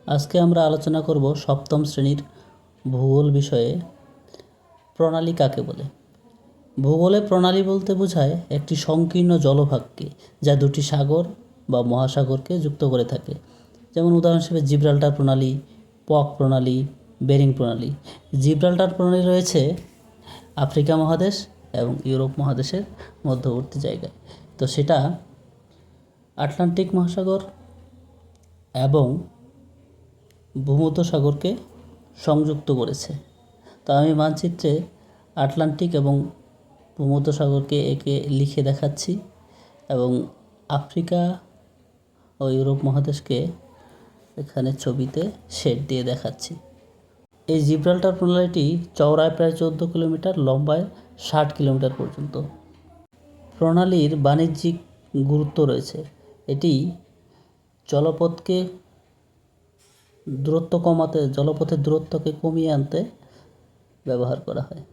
আজকে আমরা আলোচনা করব সপ্তম শ্রেণীর ভূগোল বিষয়ে প্রণালী কাকে বলে। ভূগোলে প্রণালী বলতে বোঝায় একটি সংকীর্ণ জলভাগকে, যা দুটি সাগর বা মহাসাগরকে যুক্ত করে থাকে। যেমন উদাহরণ হিসেবে জিব্রাল্টার প্রণালী, পক প্রণালী, বেরিং প্রণালী। জিব্রাল্টার প্রণালী রয়েছে আফ্রিকা মহাদেশ এবং ইউরোপ মহাদেশের মধ্যবর্তী জায়গায়। তো সেটা আটলান্টিক মহাসাগর এবং ভূমধ্যসাগরকে সংযুক্ত করেছে। তো আমি মানচিত্রে আটলান্টিক এবং ভূমধ্যসাগরকে একে লিখে দেখাচ্ছি এবং আফ্রিকা ও ইউরোপ মহাদেশকে এখানে ছবিতে শেড দিয়ে দেখাচ্ছি। এই জিব্রাল্টার প্রণালীটি চওড়ায় প্রায় 14 কিলোমিটার, লম্বায় 60 কিলোমিটার পর্যন্ত। প্রণালীর বাণিজ্যিক গুরুত্ব রয়েছে। এটি জলপথের দূরত্বকে কমিয়ে আনতে ব্যবহার করা হয়।